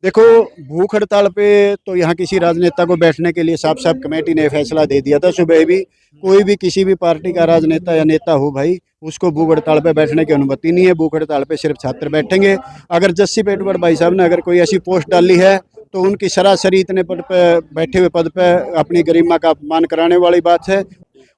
देखो, भूख हड़ताल पे तो यहाँ किसी राजनेता को बैठने के लिए साफ साफ कमेटी ने फैसला दे दिया था सुबह भी। कोई भी किसी भी पार्टी का राजनेता या नेता हो भाई, उसको भूख हड़ताल पे बैठने की अनुमति नहीं है। भूख हड़ताल पे सिर्फ छात्र बैठेंगे। अगर जस्सी पेटवर भाई साहब ने अगर कोई ऐसी पोस्ट डाली है तो उनकी सरासरी इतने पद पे बैठे हुए पद पे अपनी गरिमा का अपमान कराने वाली बात है।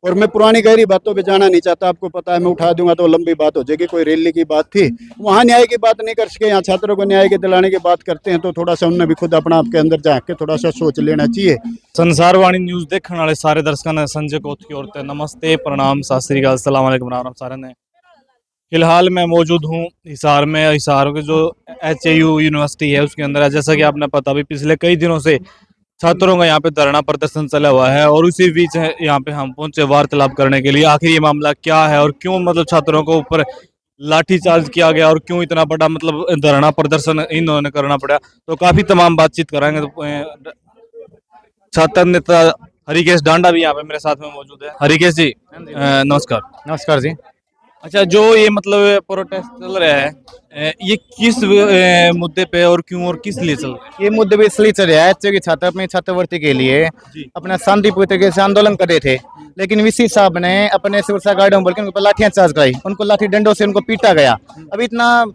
और मैं पुरानी गहरी बातों पे जाना नहीं चाहता, आपको पता है मैं उठा दूंगा तो लंबी बात हो जाएगी। कोई रैली की बात थी, वहाँ न्याय की बात नहीं कर सके, यहाँ छात्रों को न्याय के दिलाने की बात करते हैं, तो थोड़ा सा उनने भी खुद अपना आपके अंदर झांक के थोड़ा सा सोच लेना चाहिए। संसार वाणी न्यूज़ देखने वाले सारे दर्शकों ने संजय कोथ की ओर से नमस्ते, प्रणाम, सत श्री अकाल, अस्सलाम वालेकुम राम सारे ने। फिलहाल मैं मौजूद हूँ हिसार में। हिसार के जो HAU यूनिवर्सिटी है उसके अंदर है। जैसा कि आपने पता भी पिछले कई दिनों से छात्रों का यहाँ पे धरना प्रदर्शन चला हुआ है और उसी बीच यहाँ पे हम पहुंचे वार्तालाप करने के लिए। आखिर ये मामला क्या है और क्यों मतलब छात्रों को ऊपर लाठीचार्ज किया गया और क्यों इतना बड़ा मतलब धरना प्रदर्शन इन्होंने करना पड़ा, तो काफी तमाम बातचीत कराएंगे। तो छात्र नेता हरिकेश डांडा भी यहाँ पे मेरे साथ में मौजूद है। हरिकेश जी नमस्कार। नमस्कार जी। अच्छा, जो ये मतलब प्रोटेस्ट चल रहा है, ये किस मुद्दे पे और क्यों और किस लिए चल रहा है? ये मुद्दे भी इसलिए चल रहा है क्योंकि छात्र अपनी छात्रवृत्ति के लिए जी। अपना शांतिपूर्ण तरीके से आंदोलन कर रहे थे, लेकिन वीसी साहब ने अपने सुरक्षा गार्डों बोल के उनके ऊपर लाठियां चार्ज कराई, उनको लाठी डंडों से उनको पीटा गया। अभी इतना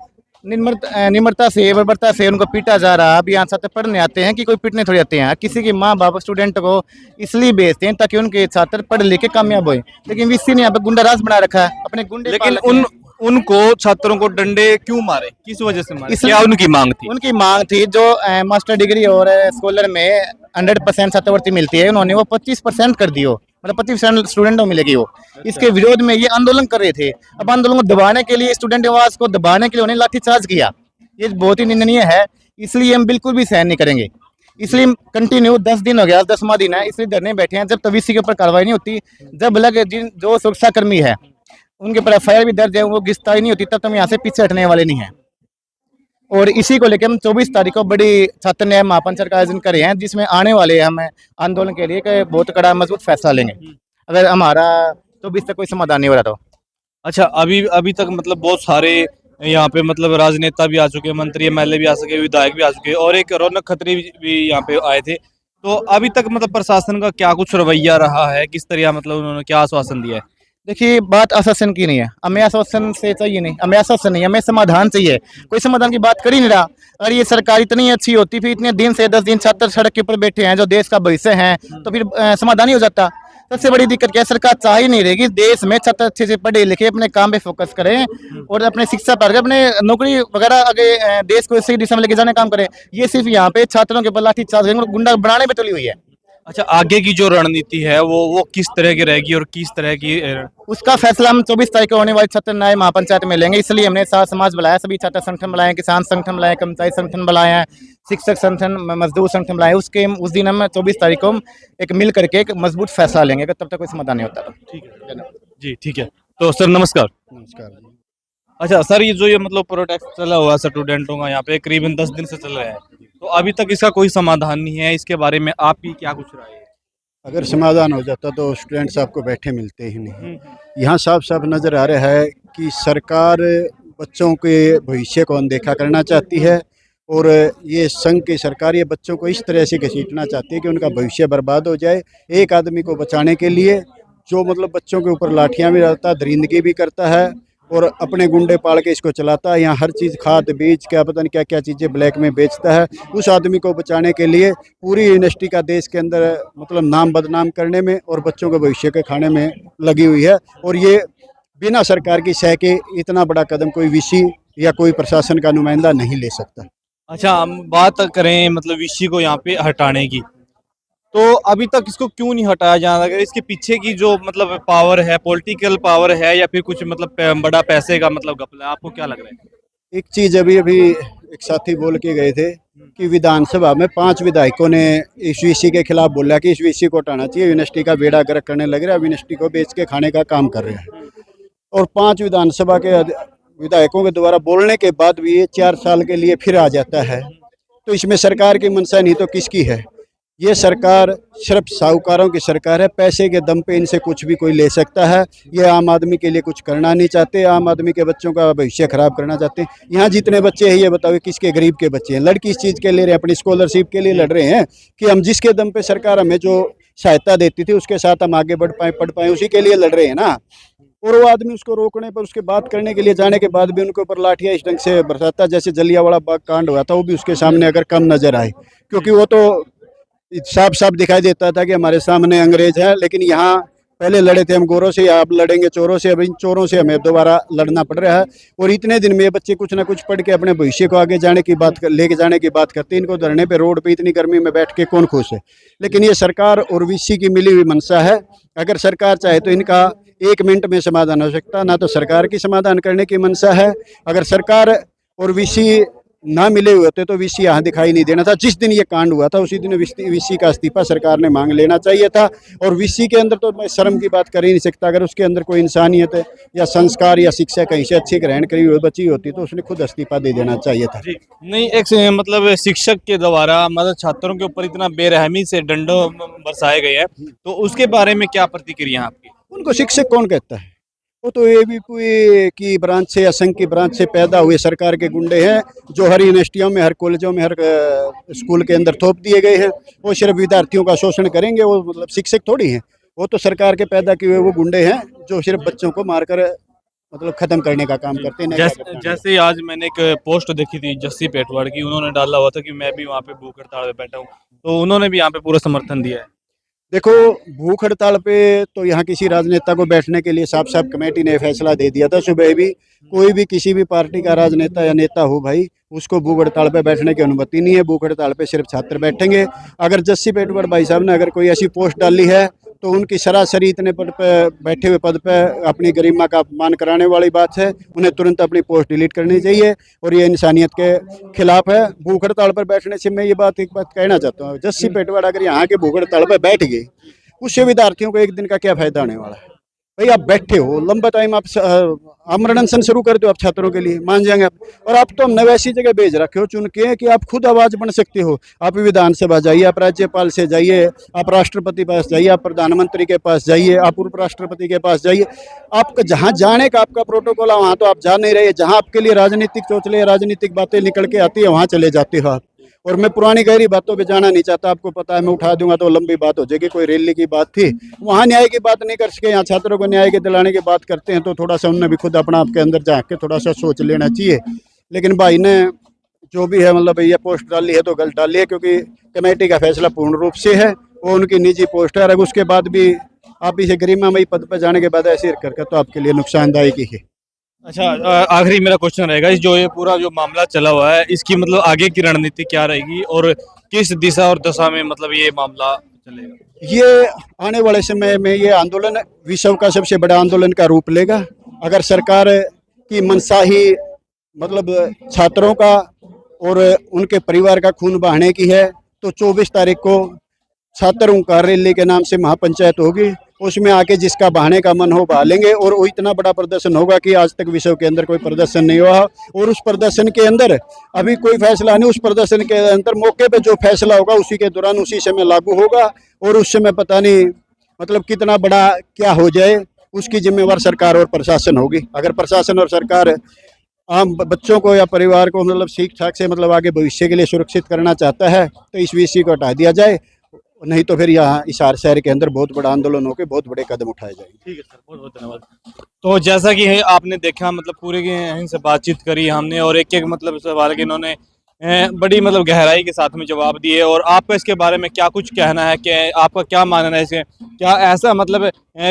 निम्रता से बर्बरता से उनको पीटा जा रहा है। अभी यहाँ छात्र पढ़ने आते हैं कि कोई पीटने थोड़ी आते हैं। किसी के माँ बाप स्टूडेंट को इसलिए भेजते हैं ताकि उनके छात्र पढ़ लिख के कामयाब होए, लेकिन वीसी ने यहाँ पे गुंडा राज बना रखा है, अपने गुंडे लेकिन पाल रखे हैं। उनको छात्रों को डंडे क्यों मारे, किस वजह से मारे, इसलिए- क्या उनकी मांग थी? उनकी मांग थी जो मास्टर डिग्री और स्कॉलर में 100% छात्रवृत्ति मिलती है, उन्होंने वो 25% कर दी हो, मतलब 25% स्टूडेंट को मिलेगी वो। इसके विरोध में ये आंदोलन कर रहे थे। अब आंदोलन को दबाने के लिए, स्टूडेंट आवाज को दबाने के लिए उन्हें लाठीचार्ज किया। ये बहुत ही निंदनीय है, इसलिए हम बिल्कुल भी सहन नहीं करेंगे। इसलिए कंटिन्यू 10 दिन हो गया, 10वां दिन है, इसलिए धरने बैठे हैं। जब तक वीसी के ऊपर कार्रवाई नहीं होती, जब लगे जिन जो सुरक्षा कर्मी है उनके ऊपर FIR भी दर्ज है, वो गिरफ्तारी नहीं होती, तब तक हम यहाँ से पीछे हटने वाले नहीं हैं। और इसी को लेकर हम 24 तारीख को बड़ी छात्र न्याय महापंचायत का आयोजन कर रहे हैं, जिसमें आने वाले हम आंदोलन के लिए एक बहुत कड़ा मजबूत फैसला लेंगे अगर हमारा 24 तक कोई समाधान नहीं हो रहा तो। अच्छा, अभी तक मतलब बहुत सारे यहाँ पे मतलब राजनेता भी आ चुके हैं, मंत्री MLA भी आ सके, विधायक भी आ चुके हैं और एक रौनक खत्री भी यहाँ पे आए थे। तो अभी तक मतलब प्रशासन का क्या कुछ रवैया रहा है, किस तरह मतलब उन्होंने क्या आश्वासन दिया है? देखिए, बात आश्वासन की नहीं है, हमें आश्वासन से चाहिए नहीं, हमें आश्वासन नहीं, हमें समाधान चाहिए। कोई समाधान की बात कर ही नहीं रहा। अगर ये सरकार इतनी अच्छी होती, फिर इतने दिन से 10 दिन छात्र सड़क के ऊपर बैठे हैं जो देश का भविष्य है, तो फिर समाधान ही हो जाता। सबसे बड़ी दिक्कत क्या है, सरकार चाह ही नहीं रही कि देश में छात्र अच्छे से पढ़े लिखे अपने काम पे फोकस करें और अपने शिक्षा पर अपने नौकरी वगैरह आगे देश को सही दिशा में लेके जाने का काम करें। ये सिर्फ यहाँ पे छात्रों के ऊपर लाठीचार्ज गुंडा बनाने पे तुली हुई है। अच्छा, आगे की जो रणनीति है वो किस तरह की रहेगी और किस तरह की उसका फैसला हम 24 तारीख को होने वाली छात्र न्याय महापंचायत में लेंगे। इसलिए हमने सारा समाज बुलाया, सभी छात्र संगठन बुलाए, किसान संगठन बुलाए, कर्मचारी संगठन बुलाए हैं, शिक्षक संगठन, मजदूर संगठन बुलाए। उस दिन हम 24 तारीख को एक मिल करके एक मजबूत फैसला लेंगे, अगर तब तक कोई समाधान नहीं होता तो। ठीक है जी, ठीक है। तो सर नमस्कार। नमस्कार जी। अच्छा सर, ये जो ये मतलब प्रोटेस्ट चला हुआ है स्टूडेंटों का यहाँ पे करीबन 10 दिन से चल रहा है, तो अभी तक इसका कोई समाधान नहीं है, इसके बारे में आपकी क्या कुछ राय है? अगर समाधान हो जाता तो स्टूडेंट्स आपको बैठे मिलते ही नहीं। यहाँ साफ साफ नज़र आ रहा है कि सरकार बच्चों के भविष्य को अनदेखा करना चाहती है और ये संघ की सरकार ये बच्चों को इस तरह से घसीटना चाहती है कि उनका भविष्य बर्बाद हो जाए। एक आदमी को बचाने के लिए जो मतलब बच्चों के ऊपर लाठियाँ भी डालता है, दरिंदगी भी करता है और अपने गुंडे पाल के इसको चलाता है। यहाँ हर चीज़ खाद बीज क्या पता नहीं क्या क्या चीज़ें ब्लैक में बेचता है। उस आदमी को बचाने के लिए पूरी यूनिवर्सिटी का देश के अंदर मतलब नाम बदनाम करने में और बच्चों के भविष्य के खाने में लगी हुई है। और ये बिना सरकार की सह के इतना बड़ा कदम कोई वीसी या कोई प्रशासन का नुमाइंदा नहीं ले सकता। अच्छा, हम बात करें मतलब विषय को यहाँ पे हटाने की, तो अभी तक इसको क्यों नहीं हटाया जा रहा? इसके पीछे की जो मतलब पावर है, पॉलिटिकल पावर है या फिर कुछ मतलब बड़ा पैसे का मतलब घपला है, आपको क्या लग रहा है? एक चीज़ अभी एक साथी बोल के गए थे कि विधानसभा में 5 विधायकों ने इस वीसी के खिलाफ बोला कि इस वीसी को हटाना चाहिए, यूनिवर्सिटी का बेड़ा गर्क करने लग रहा है, यूनिवर्सिटी को बेच के खाने का काम कर रहे हैं। और 5 विधानसभा के विधायकों के द्वारा बोलने के बाद भी ये 4 साल के लिए फिर आ जाता है, तो इसमें सरकार की मंशा नहीं तो किसकी है? ये सरकार सिर्फ साहूकारों की सरकार है, पैसे के दम पे इनसे कुछ भी कोई ले सकता है। ये आम आदमी के लिए कुछ करना नहीं चाहते, आम आदमी के बच्चों का भविष्य खराब करना चाहते हैं। यहाँ जितने बच्चे हैं ये बताओ किसके गरीब के बच्चे हैं? लड़की इस चीज़ के ले रहे हैं, अपनी स्कॉलरशिप के लिए लड़ रहे हैं कि हम जिसके दम पे सरकार हमें जो सहायता देती थी उसके साथ हम आगे बढ़ पाए, पढ़ पाए, उसी के लिए लड़ रहे हैं ना। और वो आदमी उसको रोकने पर, उसके बात करने के लिए जाने के बाद भी उनके ऊपर लाठियाँ इस ढंग से बरसाता, जैसे जलियांवाला बाग कांड हुआ था, वो भी उसके सामने अगर कम नजर आए, क्योंकि वो तो साफ साफ दिखाई देता था कि हमारे सामने अंग्रेज है। लेकिन यहाँ पहले लड़े थे हम गोरों से, अब लड़ेंगे चोरों से। अब इन चोरों से हमें दोबारा लड़ना पड़ रहा है। और इतने दिन में ये बच्चे कुछ ना कुछ पढ़ के अपने भविष्य को आगे जाने की बात लेके जाने की बात करते हैं। इनको धरने पे रोड पे इतनी गर्मी में बैठ के कौन खुश है? लेकिन ये सरकार और वीसी की मिली हुई मंशा है। अगर सरकार चाहे तो इनका 1 मिनट में समाधान हो सकता, ना तो सरकार की समाधान करने की मंशा है। अगर सरकार और वीसी ना मिले हुए होते तो वीसी यहाँ दिखाई नहीं देना था। जिस दिन ये कांड हुआ था उसी दिन वीसी का इस्तीफा सरकार ने मांग लेना चाहिए था। और वीसी के अंदर तो मैं शर्म की बात कर ही नहीं सकता। अगर उसके अंदर कोई इंसानियत है या संस्कार या शिक्षा कहीं से अच्छी ग्रहण करी हुई बची होती तो उसने खुद इस्तीफा दे देना चाहिए था। जी नहीं, एक मतलब शिक्षक के द्वारा मतलब छात्रों के ऊपर इतना बेरहमी से डंडों बरसाए गए हैं, तो उसके बारे में क्या प्रतिक्रिया है आपकी? उनको शिक्षक कौन कहता है? वो तो एबीपी की ब्रांच से या संघ की ब्रांच से पैदा हुए सरकार के गुंडे हैं, जो हर यूनिवर्सिटियों में, हर कॉलेजों में, हर स्कूल के अंदर थोप दिए गए हैं। वो सिर्फ विद्यार्थियों का शोषण करेंगे, वो मतलब शिक्षक थोड़ी हैं। वो तो सरकार के पैदा किए हुए वो गुंडे हैं जो सिर्फ बच्चों को मारकर मतलब खत्म करने का काम करते हैं। जैसे आज मैंने एक पोस्ट देखी थी जस्सी पेटवाड़ की, उन्होंने डाला हुआ था कि मैं भी वहाँ पे भूख हड़ताल पे बैठा हूँ, तो उन्होंने भी यहाँ पे पूरा समर्थन दिया है। देखो, भूख हड़ताल पे तो यहाँ किसी राजनेता को बैठने के लिए साफ साफ कमेटी ने फैसला दे दिया था सुबह भी। कोई भी किसी भी पार्टी का राजनेता या नेता हो भाई, उसको भूख हड़ताल पे बैठने की अनुमति नहीं है। भूख हड़ताल पे सिर्फ छात्र बैठेंगे। अगर जस्सी पेटवाड़ भाई साहब ने अगर कोई ऐसी पोस्ट डाली है तो उनकी सरासरी इतने पद पे बैठे हुए पद पे अपनी गरिमा का अपमान कराने वाली बात है। उन्हें तुरंत अपनी पोस्ट डिलीट करनी चाहिए और ये इंसानियत के खिलाफ है। भूख हड़ताल पर बैठने से मैं ये एक बात कहना चाहता हूँ, जस्सी पेटवाड़ अगर यहाँ के भूख हड़ताल पर बैठ गए, उससे विद्यार्थियों को एक दिन का क्या फायदा होने वाला है? भाई आप बैठे हो लंबा टाइम, आप आमरण अनशन शुरू कर दो आप छात्रों के लिए, मान जाएंगे आप। और आप तो हमने वैसी जगह भेज रखे हो चुन के कि आप खुद आवाज बन सकते हो। आप विधानसभा जाइए, आप राज्यपाल से जाइए, आप राष्ट्रपति के पास जाइए, आप प्रधानमंत्री के पास जाइए, आप उपराष्ट्रपति के पास जाइए। आपका जहाँ जाने का आपका प्रोटोकॉल है वहाँ तो आप जा नहीं रहे। जहाँ आपके लिए राजनीतिक चोचले, राजनीतिक बातें निकल के आती है वहाँ चले जाते हो आप। और मैं पुरानी गहरी बातों पे जाना नहीं चाहता, आपको पता है मैं उठा दूंगा तो लंबी बात हो जाएगी। कोई रैली की बात थी, वहाँ न्याय की बात नहीं कर सके, यहाँ छात्रों को न्याय के दिलाने की बात करते हैं, तो थोड़ा सा उनने भी खुद अपना आपके अंदर झाँक के थोड़ा सा सोच लेना चाहिए। लेकिन भाई ने जो भी है मतलब ये पोस्ट डाली है तो गलत डाली है, क्योंकि कमेटी का फैसला पूर्ण रूप से है, वो उनकी निजी पोस्ट है। अगर उसके बाद भी आप इसे गरिमामयी पद पर जाने के बाद ऐसे करके तो आपके लिए नुकसानदायक ही है। अच्छा, आखिरी मेरा क्वेश्चन रहेगा, इस जो ये पूरा जो मामला चला हुआ है इसकी मतलब आगे की रणनीति क्या रहेगी और किस दिशा और दशा में मतलब ये मामला चलेगा? ये आने वाले समय में ये आंदोलन विश्व का सबसे बड़ा आंदोलन का रूप लेगा। अगर सरकार की मंशा ही मतलब छात्रों का और उनके परिवार का खून बहाने की है तो 24 तारीख को छात्र ओंकार रैली के नाम से महापंचायत होगी। उसमें आके जिसका बहाने का मन हो बहा लेंगे और वो इतना बड़ा प्रदर्शन होगा कि आज तक विश्व के अंदर कोई प्रदर्शन नहीं हुआ। और उस प्रदर्शन के अंदर अभी कोई फैसला नहीं, उस प्रदर्शन के अंदर मौके पे जो फैसला होगा उसी के दौरान उसी समय लागू होगा। और उस समय पता नहीं मतलब कितना बड़ा क्या हो जाए, उसकी जिम्मेवार सरकार और प्रशासन होगी। अगर प्रशासन और सरकार आम बच्चों को या परिवार को मतलब ठीक ठाक से मतलब आगे भविष्य के लिए सुरक्षित करना चाहता है तो इस विषय को हटा दिया जाए, नहीं तो फिर यहाँ हिसार शहर के अंदर बहुत बड़ा आंदोलन होकर बहुत बड़े कदम उठाए जाएंगे। ठीक है सर, बहुत बहुत धन्यवाद। तो जैसा कि आपने देखा मतलब पूरे इनसे बातचीत करी हमने और एक एक मतलब सवाल के इन्होंने बड़ी मतलब गहराई के साथ में जवाब दिए। और आपका इसके बारे में क्या कुछ कहना है, कि आपका क्या मानना है इसके, क्या ऐसा मतलब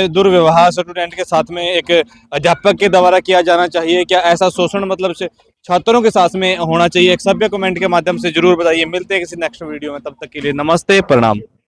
दुर्व्यवहार स्टूडेंट के साथ में एक अध्यापक के द्वारा किया जाना चाहिए? क्या ऐसा शोषण मतलब से छात्रों के साथ में होना चाहिए? एक सभ्य कमेंट के माध्यम से जरूर बताइए। मिलते हैं किसी नेक्स्ट वीडियो में, तब तक के लिए नमस्ते, प्रणाम।